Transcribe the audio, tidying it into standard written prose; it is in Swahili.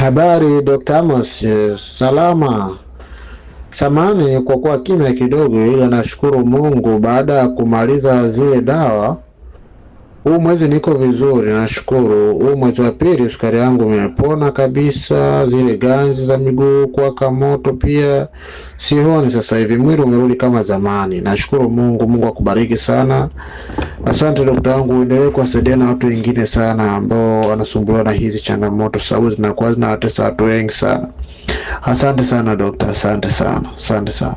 Habari Dr. Amos, salama. Samahani kwa kuwa kimya kidogo, ila nashukuru Mungu baada ya kumaliza zile dawa. Huu mwezi niko vizuri, nashukuru. Huu mwezi wa pili sukari yangu imepona kabisa, zile ganzi za miguu kuwaka moto pia sioni sasa hivi, mwili umerudi kama zamani. Nashukuru Mungu. Mungu akubariki sana. Asante daktari wangu, uendelee kuwasaidia na watu wengine sana ambao wanasumbuliwa na hizi changamoto, sababu zinakuwa zinawatesa watu wengi sana. Asante sana daktari, asante sana, asante sana.